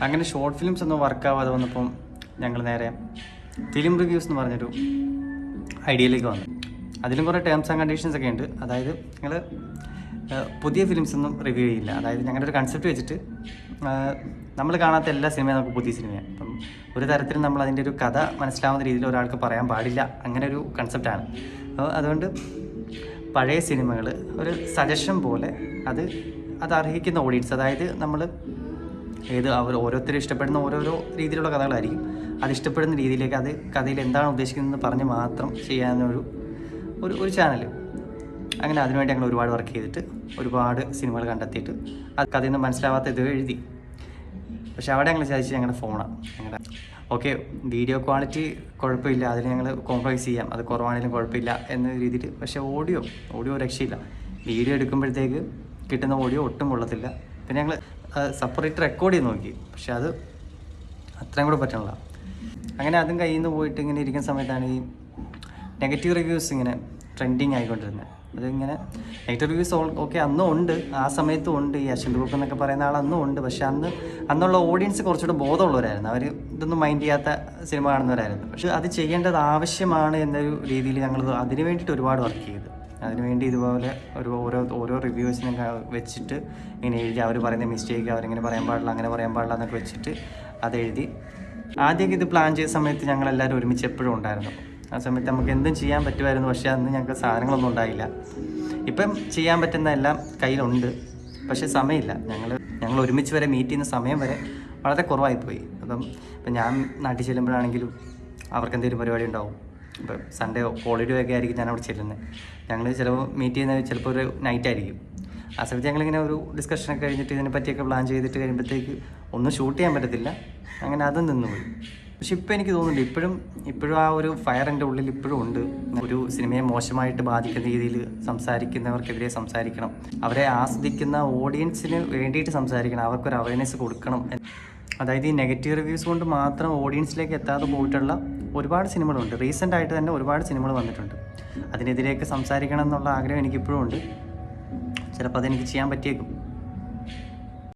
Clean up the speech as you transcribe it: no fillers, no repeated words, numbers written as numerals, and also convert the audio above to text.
അങ്ങനെ short films ഒന്നും വർക്കാവാതെ വന്നപ്പം ഞങ്ങൾ നേരെ ഫിലിം റിവ്യൂസ് എന്ന് പറഞ്ഞൊരു ഐഡിയയിലേക്ക് വന്നു. അതിലും കുറേ ടേംസ് ആൻഡ് കണ്ടീഷൻസ് ഒക്കെ ഉണ്ട്. അതായത് ഞങ്ങൾ പുതിയ ഫിലിംസ് ഒന്നും റിവ്യൂ ചെയ്യില്ല. അതായത് ഞങ്ങളുടെ ഒരു കൺസെപ്റ്റ് വെച്ചിട്ട് നമ്മൾ കാണാത്ത എല്ലാ സിനിമയും നമുക്ക് പുതിയ സിനിമയാണ്. അപ്പം ഒരു തരത്തിലും നമ്മൾ അതിൻ്റെ ഒരു കഥ മനസ്സിലാവുന്ന രീതിയിൽ ഒരാൾക്ക് പറയാൻ പാടില്ല, അങ്ങനെ ഒരു കൺസെപ്റ്റാണ്. അപ്പോൾ അതുകൊണ്ട് പഴയ സിനിമകൾ ഒരു സജഷൻ പോലെ അത് അർഹിക്കുന്ന ഓഡിയൻസ്, അതായത് നമ്മൾ ഓരോരുത്തരും ഇഷ്ടപ്പെടുന്ന ഓരോരോ രീതിയിലുള്ള കഥകളായിരിക്കും. അത് ഇഷ്ടപ്പെടുന്ന രീതിയിലേക്ക് അത് കഥയിൽ എന്താണ് ഉദ്ദേശിക്കുന്നതെന്ന് പറഞ്ഞ് മാത്രം ചെയ്യാനൊരു ഒരു ചാനൽ. അങ്ങനെ അതിനുവേണ്ടി ഞങ്ങൾ ഒരുപാട് വർക്ക് ചെയ്തിട്ട് ഒരുപാട് സിനിമകൾ കണ്ടെത്തിയിട്ട് അത് കഥയിൽ നിന്ന് മനസ്സിലാവാത്ത ഇത് എഴുതി. പക്ഷെ അവിടെ ഞങ്ങൾ ചോദിച്ചത് ഞങ്ങളുടെ ഫോണാണ്. ഓക്കെ, വീഡിയോ ക്വാളിറ്റി കുഴപ്പമില്ല, അതിൽ ഞങ്ങൾ കോംപ്രമൈസ് ചെയ്യാം, അത് കുറവാണെങ്കിലും കുഴപ്പമില്ല എന്ന രീതിയിൽ. പക്ഷേ ഓഡിയോ രക്ഷയില്ല. വീഡിയോ എടുക്കുമ്പോഴത്തേക്ക് കിട്ടുന്ന ഓഡിയോ ഒട്ടും കൊള്ളത്തില്ല. പിന്നെ ഞങ്ങൾ സെപ്പറേറ്റ് റെക്കോർഡ് ചെയ്ത് നോക്കി, പക്ഷെ അത് അത്രയും കൂടെ പറ്റണില്ല. അങ്ങനെ അതും കയ്യിൽ നിന്ന് പോയിട്ട് ഇങ്ങനെ ഇരിക്കുന്ന സമയത്താണ് ഈ നെഗറ്റീവ് റിവ്യൂസ് ഇങ്ങനെ ട്രെൻഡിങ് ആയിക്കൊണ്ടിരുന്നത്. അതിങ്ങനെ നെഗറ്റീവ് റിവ്യൂസ് ഓക്കെ അന്നും ഉണ്ട്, ആ സമയത്തും ഉണ്ട്. ഈ അശ്വന്ത് ഗ്രൂപ്പ് എന്നൊക്കെ പറയുന്ന ആൾ അന്നും ഉണ്ട്. പക്ഷെ അന്നുള്ള ഓഡിയൻസ് കുറച്ചുകൂടെ ബോധമുള്ളവരായിരുന്നു. അവർ ഇതൊന്നും മൈൻഡ് ചെയ്യാത്ത സിനിമ കാണുന്നവരായിരുന്നു. പക്ഷെ അത് ചെയ്യേണ്ടത് ആവശ്യമാണ് എന്നൊരു രീതിയിൽ ഞങ്ങൾ അതിന് വേണ്ടിയിട്ട് ഒരുപാട് വർക്ക് ചെയ്തു. അതിനുവേണ്ടി ഇതുപോലെ ഓരോ റിവ്യൂസിനും വെച്ചിട്ട് ഇങ്ങനെ എഴുതി, അവർ പറയുന്ന മിസ്റ്റേക്ക് അവരിങ്ങനെ പറയാൻ പാടില്ല, അങ്ങനെ പറയാൻ പാടില്ല എന്നൊക്കെ വെച്ചിട്ട് അതെഴുതി. ആദ്യമൊക്കെ ഇത് പ്ലാൻ ചെയ്ത സമയത്ത് ഞങ്ങളെല്ലാവരും ഒരുമിച്ച് എപ്പോഴും ഉണ്ടായിരുന്നു. ആ സമയത്ത് നമുക്ക് എന്തും ചെയ്യാൻ പറ്റുമായിരുന്നു. പക്ഷേ അന്ന് ഞങ്ങൾക്ക് സാധനങ്ങളൊന്നും ഉണ്ടായില്ല. ഇപ്പം ചെയ്യാൻ പറ്റുന്ന എല്ലാം കയ്യിലുണ്ട്, പക്ഷേ സമയമില്ല. ഞങ്ങൾ ഒരുമിച്ച് വരെ മീറ്റ് ചെയ്യുന്ന സമയം വരെ വളരെ കുറവായിപ്പോയി. ഇപ്പം ഞാൻ നാട്ടിൽ ചെല്ലുമ്പോഴാണെങ്കിലും അവർക്ക് എന്തെങ്കിലും പരിപാടി ഉണ്ടാവും. ഇപ്പം സൺഡേ ഹോളിഡേ ഒക്കെ ആയിരിക്കും ഞാൻ അവിടെ ചെല്ലുന്നത്. ഞങ്ങൾ ചിലപ്പോൾ മീറ്റ് ചെയ്യുന്നത് ചിലപ്പോൾ ഒരു നൈറ്റ് ആയിരിക്കും. ആ സമയത്ത് ഞങ്ങളിങ്ങനെ ഒരു ഡിസ്കഷനൊക്കെ കഴിഞ്ഞിട്ട് ഇതിനെ പറ്റിയൊക്കെ പ്ലാൻ ചെയ്തിട്ട് കഴിയുമ്പോഴത്തേക്ക് ഒന്നും ഷൂട്ട് ചെയ്യാൻ പറ്റത്തില്ല. അങ്ങനെ അതും നിന്നുപോയി. പക്ഷെ ഇപ്പോൾ എനിക്ക് തോന്നുന്നുണ്ട് ഇപ്പോഴും ആ ഒരു ഫയർ എൻ്റെ ഉള്ളിൽ ഇപ്പോഴും ഉണ്ട്. ഒരു സിനിമയെ മോശമായിട്ട് ബാധിക്കുന്ന രീതിയിൽ സംസാരിക്കുന്നവർക്കെതിരെ സംസാരിക്കണം, അവരെ ആസ്വദിക്കുന്ന ഓഡിയൻസിന് വേണ്ടിയിട്ട് സംസാരിക്കണം, അവർക്കൊരു അവയർനെസ് കൊടുക്കണം. അതായത് ഈ നെഗറ്റീവ് റിവ്യൂസ് കൊണ്ട് മാത്രം ഓഡിയൻസിലേക്ക് എത്താതെ പോയിട്ടുള്ള ഒരുപാട് സിനിമകളുണ്ട്. റീസെൻ്റ് ആയിട്ട് തന്നെ ഒരുപാട് സിനിമകൾ വന്നിട്ടുണ്ട്. അതിനെതിരെയൊക്കെ സംസാരിക്കണം എന്നുള്ള ആഗ്രഹം എനിക്കിപ്പോഴും ഉണ്ട്. ചിലപ്പോൾ അതെനിക്ക് ചെയ്യാൻ പറ്റിയേക്കും.